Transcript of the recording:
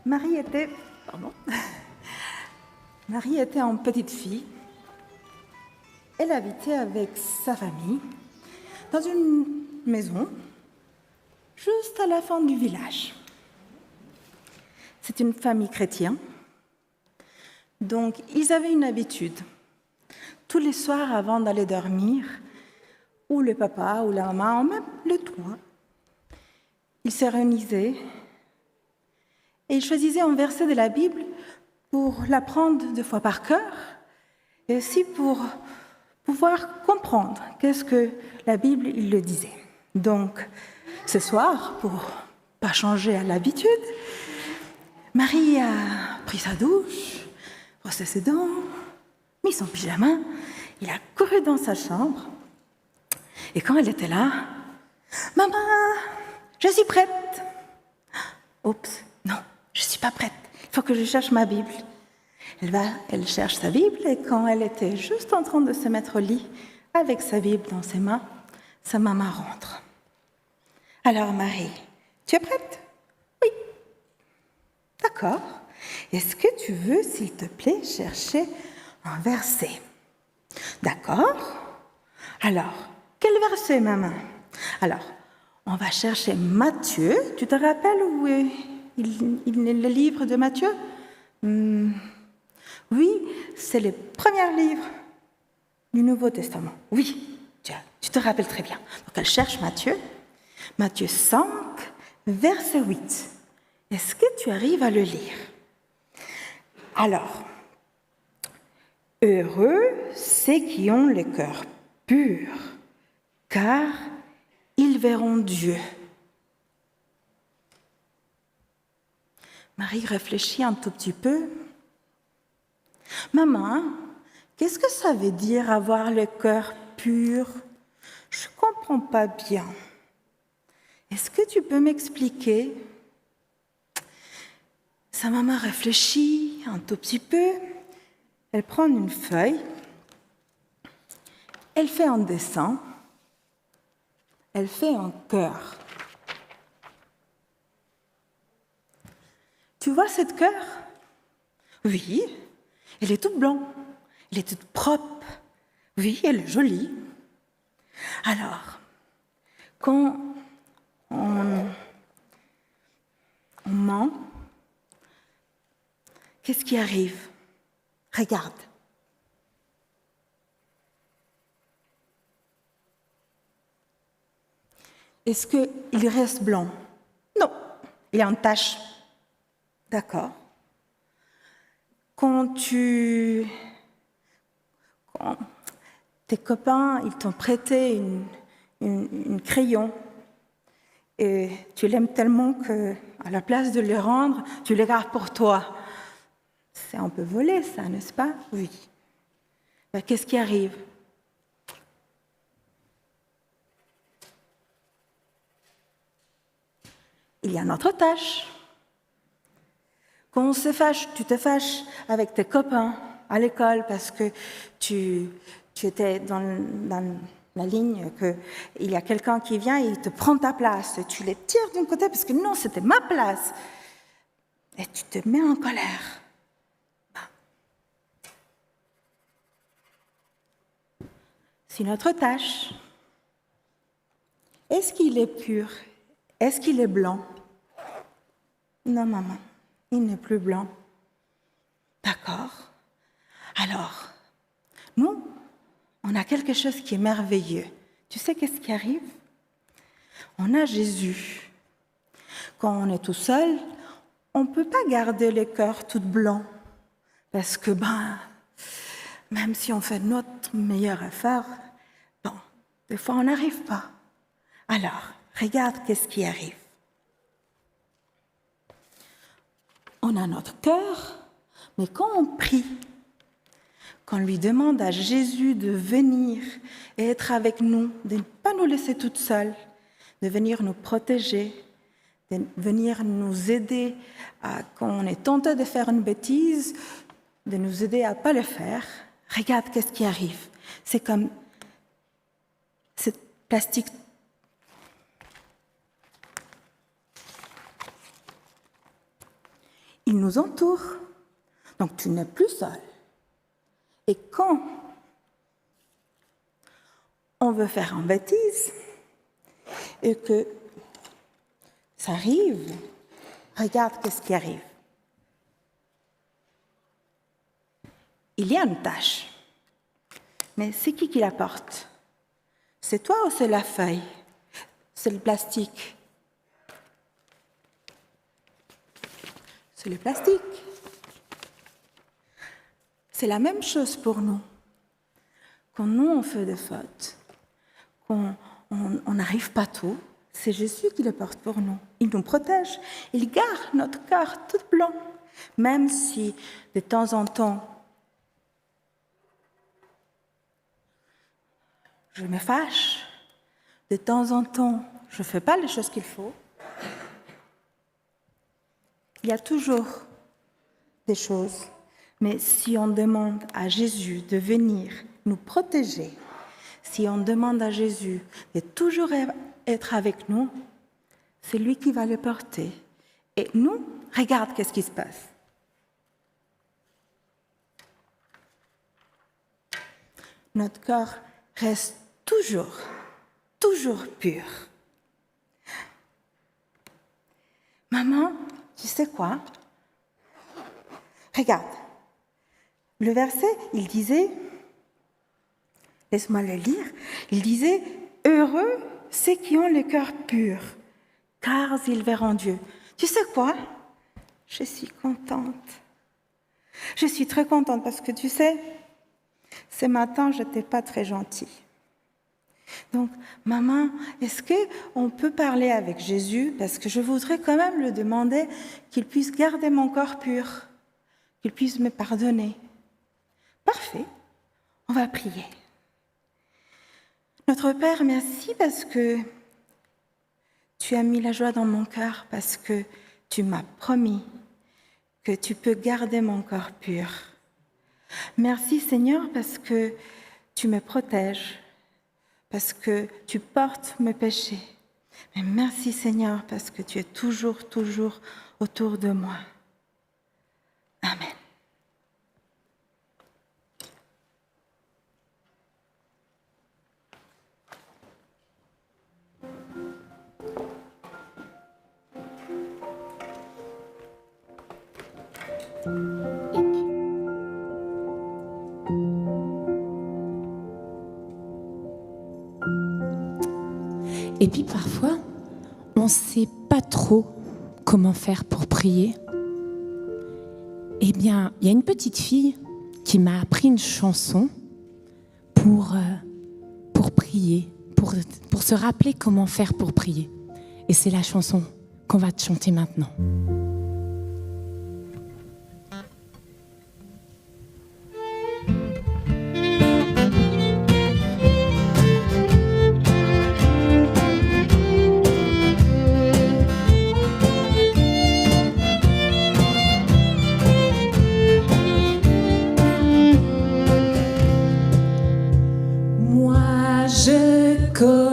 Marie était une petite fille. Elle habitait avec sa famille dans une maison juste à la fin du village. C'est une famille chrétienne. Donc, ils avaient une habitude. Tous les soirs, avant d'aller dormir, ou le papa ou la maman, ou même le toit. Ils se réunissaient et ils choisissaient un verset de la Bible pour l'apprendre 2 fois par cœur et aussi pour pouvoir comprendre qu'est-ce que la Bible il le disait. Donc, ce soir, pour pas changer à l'habitude, Marie a pris sa douche, brossé ses dents, mis son pyjama, il a couru dans sa chambre. Et quand elle était là, « Maman, je suis prête !» Oups, non, je ne suis pas prête, il faut que je cherche ma Bible. Elle cherche sa Bible et quand elle était juste en train de se mettre au lit avec sa Bible dans ses mains, sa maman rentre. « Alors Marie, tu es prête ?»« Oui. »« D'accord. Est-ce que tu veux, s'il te plaît, chercher un verset ?»« D'accord. Alors, quel verset, maman ?»« Alors, on va chercher Matthieu. Tu te rappelles où est le livre de Matthieu ? Oui, c'est le premier livre du Nouveau Testament. Oui, tu te rappelles très bien. Donc, elle cherche Matthieu. Matthieu 5, verset 8. Est-ce que tu arrives à le lire ? Alors, heureux ceux qui ont le cœur pur, car ils verront Dieu. Marie réfléchit un tout petit peu. Maman, qu'est-ce que ça veut dire avoir le cœur pur ? Je ne comprends pas bien. Est-ce que tu peux m'expliquer ? Sa maman réfléchit un tout petit peu. Elle prend une feuille. Elle fait un dessin. Elle fait un cœur. Tu vois cette cœur ? Oui, elle est toute blanche. Elle est toute propre. Oui, elle est jolie. Alors, quand on ment, qu'est-ce qui arrive ? Regarde. Est-ce qu'il reste blanc ? Non, il y a une tache. D'accord. Quand tes copains ils t'ont prêté une crayon et tu l'aimes tellement que, à la place de le rendre, tu le gardes pour toi. C'est un peu volé, ça, n'est-ce pas ? Oui. Ben, qu'est-ce qui arrive ? Il y a une autre tâche. Quand on se fâche, tu te fâches avec tes copains à l'école parce que tu étais dans la ligne qu'il y a quelqu'un qui vient et il te prend ta place. Et tu les tires d'un côté parce que non, c'était ma place. Et tu te mets en colère. C'est une autre tâche. Est-ce qu'il est pur ? Est-ce qu'il est blanc ? Non, maman, il n'est plus blanc. D'accord. Alors, nous, on a quelque chose qui est merveilleux. Tu sais qu'est-ce qui arrive ? On a Jésus. Quand on est tout seul, on ne peut pas garder le cœur tout blanc. Parce que, même si on fait notre meilleur effort, des fois on n'arrive pas. Alors, regarde qu'est-ce qui arrive. On a notre cœur, mais quand on prie, quand on lui demande à Jésus de venir et être avec nous, de ne pas nous laisser toutes seules, de venir nous protéger, de venir nous aider quand on est tenté de faire une bêtise, de nous aider à ne pas le faire, regarde qu'est-ce qui arrive. C'est comme ce plastique. Il nous entoure, donc tu n'es plus seul. Et quand on veut faire une bêtise et que ça arrive, regarde qu'est-ce qui arrive. Il y a une tâche, mais c'est qui la porte ? C'est toi ou c'est la feuille? C'est le plastique. C'est le plastique. C'est la même chose pour nous. Quand nous, on fait des fautes, qu'on n'arrive pas tout, c'est Jésus qui le porte pour nous. Il nous protège. Il garde notre cœur tout blanc. Même si, de temps en temps, je me fâche, de temps en temps, je ne fais pas les choses qu'il faut, il y a toujours des choses. Mais si on demande à Jésus de venir nous protéger, si on demande à Jésus de toujours être avec nous, c'est lui qui va le porter. Et nous, regarde qu'est-ce qui se passe. Notre corps reste toujours pur. Maman, tu sais quoi? Regarde. Le verset, il disait, laisse-moi le lire, il disait « Heureux ceux qui ont le cœur pur, car ils verront Dieu. » Tu sais quoi? Je suis contente. Je suis très contente parce que tu sais, ce matin, je n'étais pas très gentille. Donc, maman, est-ce qu'on peut parler avec Jésus? Parce que je voudrais quand même lui demander qu'il puisse garder mon corps pur, qu'il puisse me pardonner. Parfait, on va prier. Notre Père, merci parce que tu as mis la joie dans mon cœur, parce que tu m'as promis que tu peux garder mon corps pur. Merci Seigneur parce que tu me protèges, parce que tu portes mes péchés. Mais merci Seigneur parce que tu es toujours autour de moi. Amen. Et puis parfois, on ne sait pas trop comment faire pour prier. Eh bien, il y a une petite fille qui m'a appris une chanson pour prier, pour se rappeler comment faire pour prier. Et c'est la chanson qu'on va te chanter maintenant. Moi, je connais